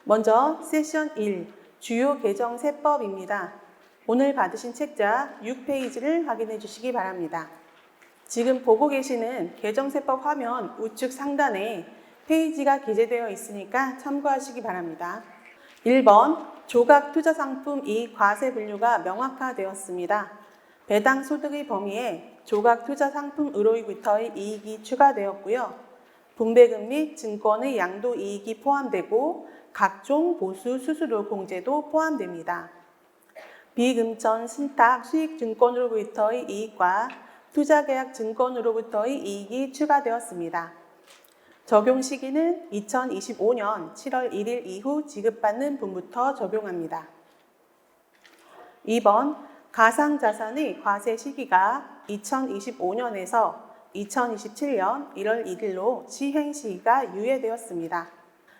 먼저 세션 1, 주요 개정 세법입니다. 오늘 받으신 책자 6페이지를 확인해 주시기 바랍니다. 지금 보고 계시는 개정세법 화면 우측 상단에 페이지가 기재되어 있으니까 참고하시기 바랍니다. 1번 조각투자상품 이익 과세 분류가 명확화되었습니다. 배당 소득의 범위에 조각투자상품으로부터의 이익이 추가되었고요. 분배금 및 증권의 양도 이익이 포함되고 각종 보수 수수료 공제도 포함됩니다. 비금전 신탁 수익증권으로부터의 이익과 투자계약 증권으로부터의 이익이 추가되었습니다. 적용 시기는 2025년 7월 1일 이후 지급받는 분부터 적용합니다. 2번 가상자산의 과세 시기가 2025년에서 2027년 1월 1일로 시행 시기가 유예되었습니다.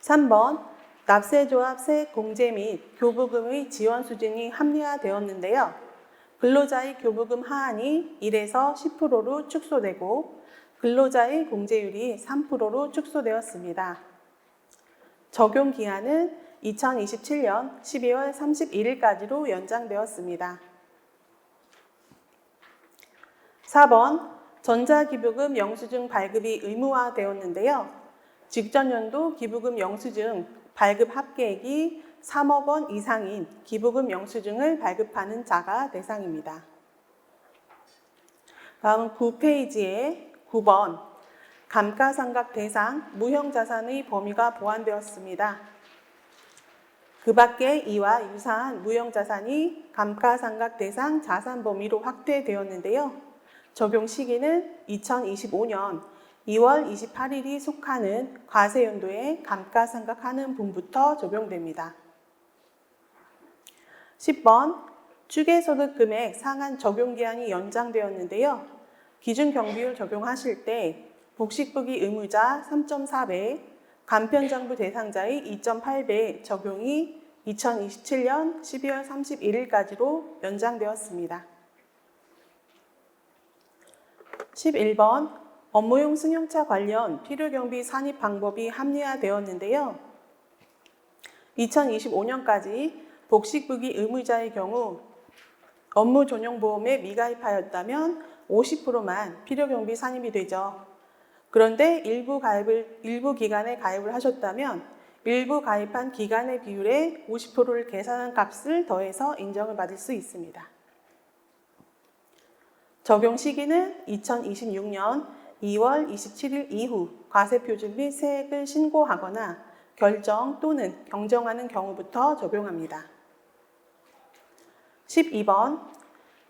3번 납세조합 세액 공제 및 교부금의 지원 수준이 합리화되었는데요. 근로자의 교부금 하한이 1에서 10%로 축소되고 근로자의 공제율이 3%로 축소되었습니다. 적용 기한은 2027년 12월 31일까지로 연장되었습니다. 4번 전자기부금 영수증 발급이 의무화되었는데요. 직전 연도 기부금 영수증 발급 합계액이 3억 원 이상인 기부금 영수증을 발급하는 자가 대상입니다. 다음 9페이지에 9번 감가상각 대상 무형자산의 범위가 보완되었습니다. 그 밖에 이와 유사한 무형자산이 감가상각 대상 자산 범위로 확대되었는데요. 적용 시기는 2025년 2월 28일이 속하는 과세연도에 감가상각하는 분부터 적용됩니다. 10번 추계소득 금액 상한 적용기한이 연장되었는데요. 기준 경비율 적용하실 때 복식부기 의무자 3.4배, 간편장부 대상자의 2.8배 적용이 2027년 12월 31일까지로 연장되었습니다. 11번 업무용 승용차 관련 필요경비 산입 방법이 합리화되었는데요. 2025년까지 복식부기 의무자의 경우 업무 전용보험에 미가입하였다면 50%만 필요경비 산입이 되죠. 그런데 일부 기간에 가입을 하셨다면 일부 가입한 기간의 비율에 50%를 계산한 값을 더해서 인정을 받을 수 있습니다. 적용 시기는 2026년 2월 27일 이후 과세표준 및 세액을 신고하거나 결정 또는 경정하는 경우부터 적용합니다. 12번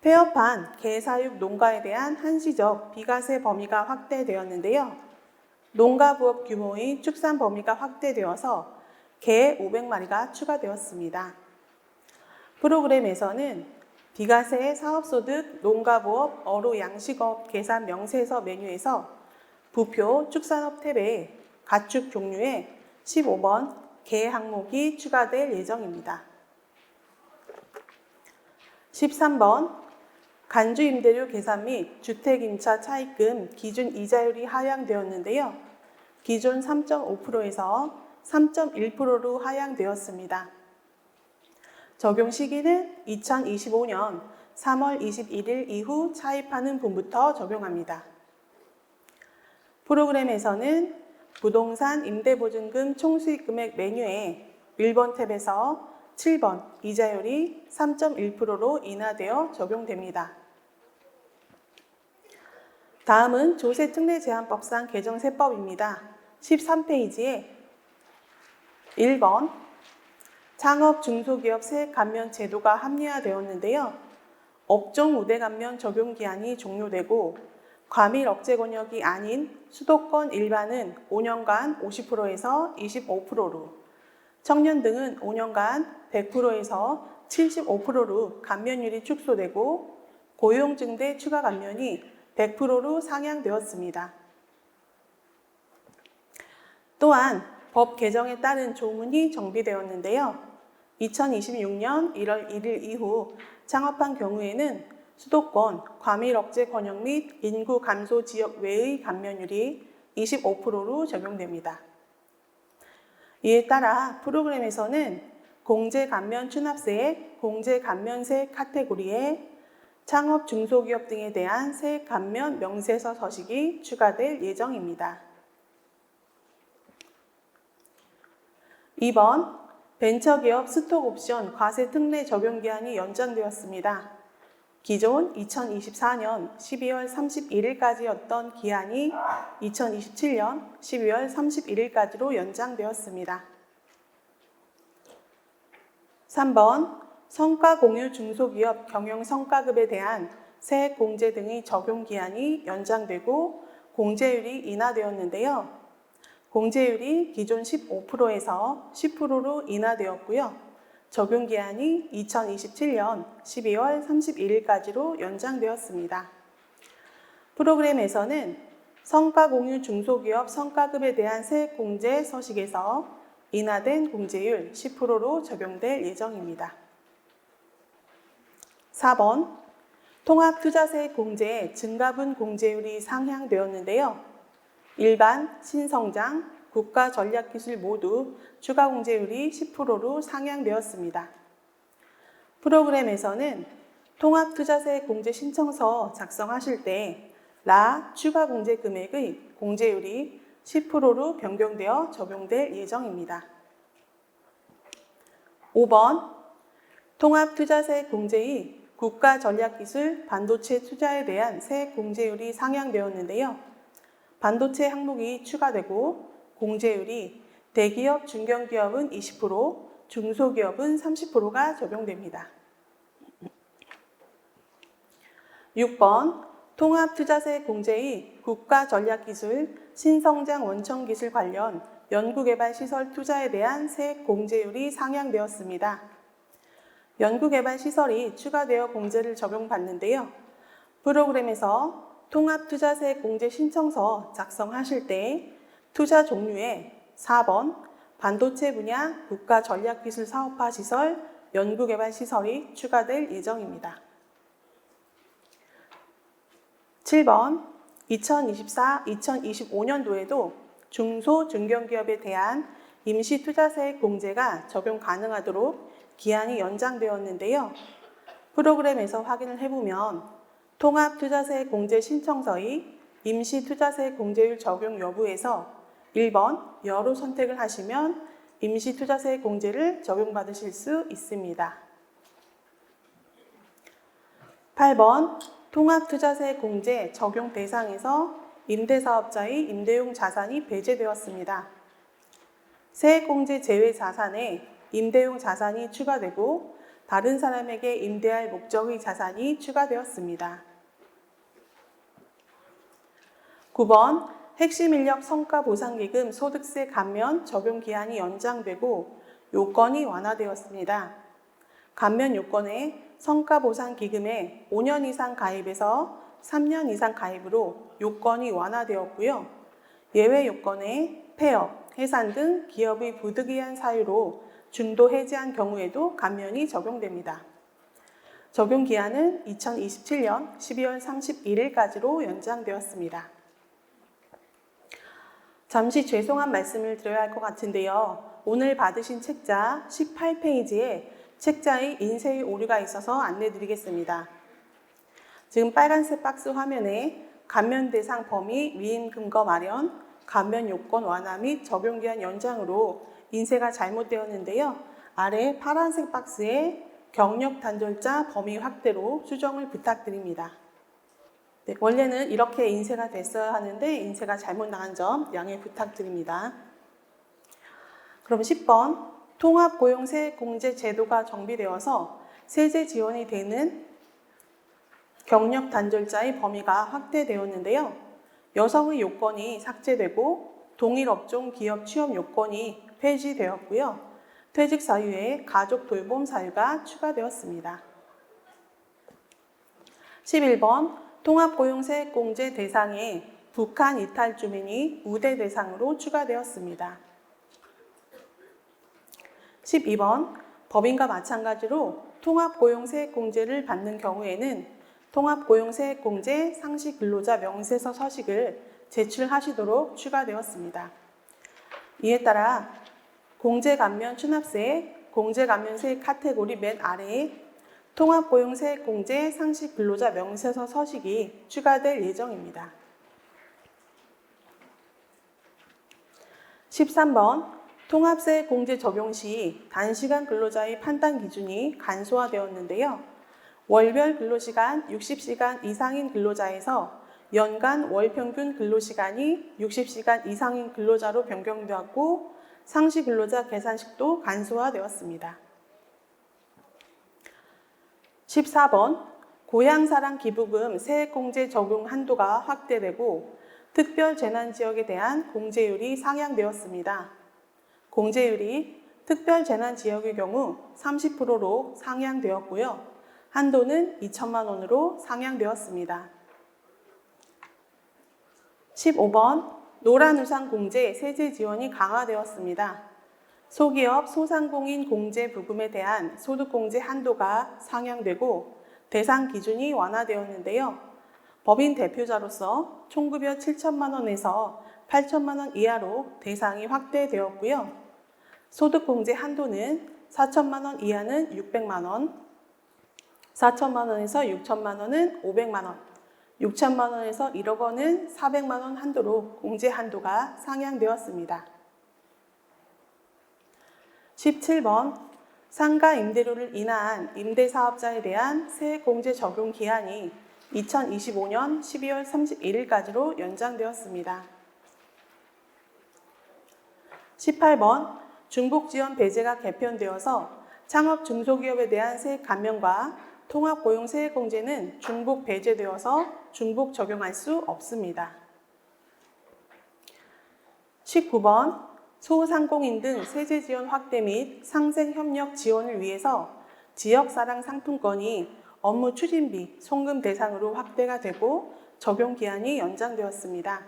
폐업한 개사육 농가에 대한 한시적 비과세 범위가 확대되었는데요. 농가 부업 규모의 축산 범위가 확대되어서 개 500마리가 추가되었습니다. 프로그램에서는 비과세 사업소득 농가부업 어로 양식업 계산 명세서 메뉴에서 부표 축산업 탭에 가축 종류에 15번 개 항목이 추가될 예정입니다. 13번 간주임대료 계산 및 주택임차 차입금 기준 이자율이 하향되었는데요. 기존 3.5%에서 3.1%로 하향되었습니다. 적용 시기는 2025년 3월 21일 이후 차입하는 분부터 적용합니다. 프로그램에서는 부동산 임대보증금 총수익금액 메뉴에 1번 탭에서 7번 이자율이 3.1%로 인하되어 적용됩니다. 다음은 조세특례제한법상 개정세법입니다. 13페이지에 1번 창업 중소기업 세액 감면 제도가 합리화되었는데요. 업종 우대 감면 적용 기한이 종료되고 과밀 억제 권역이 아닌 수도권 일반은 5년간 50%에서 25%로 청년 등은 5년간 100%에서 75%로 감면율이 축소되고 고용증대 추가 감면이 100%로 상향되었습니다. 또한 법 개정에 따른 조문이 정비되었는데요. 2026년 1월 1일 이후 창업한 경우에는 수도권 과밀 억제 권역 및 인구 감소 지역 외의 감면율이 25%로 적용됩니다. 이에 따라 프로그램에서는 공제감면 추납세액, 공제감면세 카테고리에 창업 중소기업 등에 대한 세액 감면 명세서 서식이 추가될 예정입니다. 2번, 벤처기업 스톡옵션 과세 특례 적용 기한이 연장되었습니다. 기존 2024년 12월 31일까지였던 기한이 2027년 12월 31일까지로 연장되었습니다. 3번, 성과공유 중소기업 경영성과급에 대한 세액 공제 등의 적용 기한이 연장되고 공제율이 인하되었는데요. 공제율이 기존 15%에서 10%로 인하되었고요. 적용 기한이 2027년 12월 31일까지로 연장되었습니다. 프로그램에서는 성과공유 중소기업 성과급에 대한 세액 공제 서식에서 인하된 공제율 10%로 적용될 예정입니다. 4번, 통합투자세 공제 증가분 공제율이 상향되었는데요. 일반, 신성장, 국가전략기술 모두 추가 공제율이 10%로 상향되었습니다. 프로그램에서는 통합투자세 공제 신청서 작성하실 때 라 추가 공제 금액의 공제율이 10%로 변경되어 적용될 예정입니다. 5번, 통합투자세 공제의 국가전략기술 반도체 투자에 대한 세액 공제율이 상향되었는데요. 반도체 항목이 추가되고 공제율이 대기업, 중견기업은 20%, 중소기업은 30%가 적용됩니다. 6번, 통합투자세 공제의 국가전략기술, 신성장 원천기술 관련 연구개발시설 투자에 대한 세액 공제율이 상향되었습니다. 연구개발시설이 추가되어 공제를 적용받는데요. 프로그램에서 통합투자세 공제 신청서 작성하실 때 투자 종류에 4번 반도체 분야 국가전략기술 사업화 시설, 연구개발시설이 추가될 예정입니다. 7번, 2024-2025년도에도 중소, 중견기업에 대한 임시투자세 공제가 적용 가능하도록 기한이 연장되었는데요. 프로그램에서 확인을 해보면 통합투자세 공제 신청서의 임시투자세 공제율 적용 여부에서 1번, 여로 선택을 하시면 임시투자세 공제를 적용받으실 수 있습니다. 8번, 통합투자세 공제 적용 대상에서 임대사업자의 임대용 자산이 배제되었습니다. 세액공제 제외 자산에 임대용 자산이 추가되고 다른 사람에게 임대할 목적의 자산이 추가되었습니다. 9번, 핵심인력 성과보상기금 소득세 감면 적용 기한이 연장되고 요건이 완화되었습니다. 감면 요건에 성과보상기금에 5년 이상 가입에서 3년 이상 가입으로 요건이 완화되었고요. 예외 요건에 폐업, 해산 등 기업의 부득이한 사유로 중도 해지한 경우에도 감면이 적용됩니다. 적용 기한은 2027년 12월 31일까지로 연장되었습니다. 잠시 죄송한 말씀을 드려야 할 것 같은데요. 오늘 받으신 책자 18페이지에 책자의 인쇄 오류가 있어서 안내드리겠습니다. 지금 빨간색 박스 화면에 감면 대상 범위, 위임 근거 마련, 감면 요건 완화 및 적용기한 연장으로 인쇄가 잘못되었는데요. 아래 파란색 박스에 경력 단절자 범위 확대로 수정을 부탁드립니다. 네, 원래는 이렇게 인쇄가 됐어야 하는데 인쇄가 잘못 나간 점 양해 부탁드립니다. 그럼 10번, 통합고용세액공제 제도가 정비되어서 세제 지원이 되는 경력 단절자의 범위가 확대되었는데요. 여성의 요건이 삭제되고 동일 업종 기업 취업 요건이 폐지되었고요. 퇴직 사유에 가족 돌봄 사유가 추가되었습니다. 11번, 통합고용세액공제 대상에 북한 이탈 주민이 우대 대상으로 추가되었습니다. 12번, 법인과 마찬가지로 통합고용세액공제를 받는 경우에는 통합고용세액공제 상시근로자 명세서 서식을 제출하시도록 추가되었습니다. 이에 따라 공제감면 추납세, 공제감면세 카테고리 맨 아래에 통합고용세액공제 상시 근로자 명세서 서식이 추가될 예정입니다. 13번 통합세액공제 적용 시 단시간 근로자의 판단 기준이 간소화되었는데요. 월별 근로시간 60시간 이상인 근로자에서 연간 월평균 근로시간이 60시간 이상인 근로자로 변경되었고 상시 근로자 계산식도 간소화되었습니다. 14번 고향사랑 기부금 세액공제 적용 한도가 확대되고 특별재난지역에 대한 공제율이 상향되었습니다. 공제율이 특별재난지역의 경우 30%로 상향되었고요. 한도는 2천만 원으로 상향되었습니다. 15번 노란우산 공제 세제 지원이 강화되었습니다. 소기업, 소상공인 공제 부금에 대한 소득공제 한도가 상향되고 대상 기준이 완화되었는데요. 법인 대표자로서 총급여 7천만 원에서 8천만 원 이하로 대상이 확대되었고요. 소득공제 한도는 4천만 원 이하는 600만 원, 4천만 원에서 6천만 원은 500만 원, 6천만 원에서 1억 원은 400만 원 한도로 공제 한도가 상향되었습니다. 17번 상가 임대료를 인하한 임대사업자에 대한 세액공제 적용 기한이 2025년 12월 31일까지로 연장되었습니다. 18번 중복지원 배제가 개편되어서 창업 중소기업에 대한 세액 감면과 통합고용 세액공제는 중복 배제되어서 중복 적용할 수 없습니다. 19번 소상공인 등 세제 지원 확대 및 상생 협력 지원을 위해서 지역사랑 상품권이 업무 추진비, 송금 대상으로 확대가 되고 적용 기한이 연장되었습니다.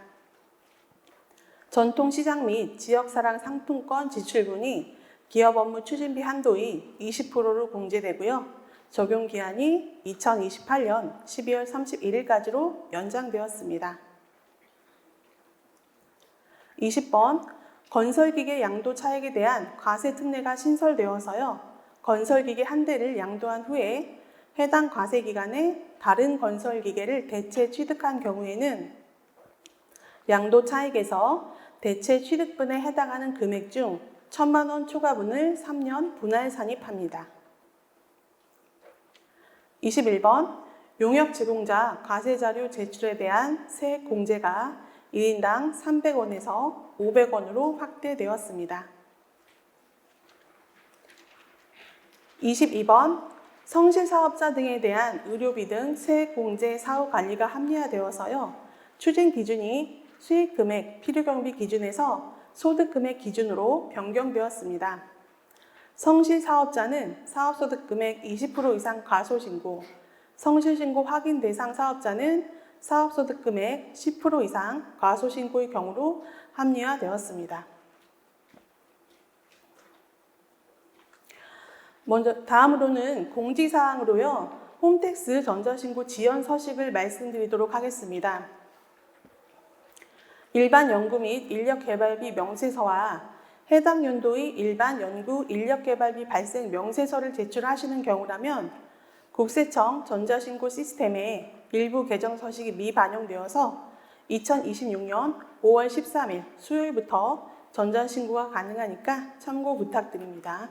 전통시장 및 지역사랑 상품권 지출분이 기업 업무 추진비 한도의 20%로 공제되고요. 적용 기한이 2028년 12월 31일까지로 연장되었습니다. 20번 건설기계 양도 차익에 대한 과세 특례가 신설되어서요. 건설기계 한 대를 양도한 후에 해당 과세 기간에 다른 건설기계를 대체 취득한 경우에는 양도 차익에서 대체 취득분에 해당하는 금액 중 1,000만 원 초과분을 3년 분할 산입합니다. 21번 용역 제공자 과세자료 제출에 대한 세액 공제가 1인당 300원에서 500원으로 확대되었습니다. 22번 성실사업자 등에 대한 의료비 등 세액 공제 사후 관리가 합리화되어서요. 추진 기준이 수익금액 필요경비 기준에서 소득금액 기준으로 변경되었습니다. 성실사업자는 사업소득금액 20% 이상 과소신고, 성실신고 확인 대상 사업자는 사업소득금액 10% 이상 과소신고의 경우로 합리화되었습니다. 먼저 다음으로는 공지사항으로요. 홈택스 전자신고 지연 서식을 말씀드리도록 하겠습니다. 일반 연구 및 인력개발비 명세서와 해당 연도의 일반 연구 인력개발비 발생 명세서를 제출하시는 경우라면 국세청 전자신고 시스템에 일부 개정 서식이 미반영되어서 2026년 5월 13일 수요일부터 전자신고가 가능하니까 참고 부탁드립니다.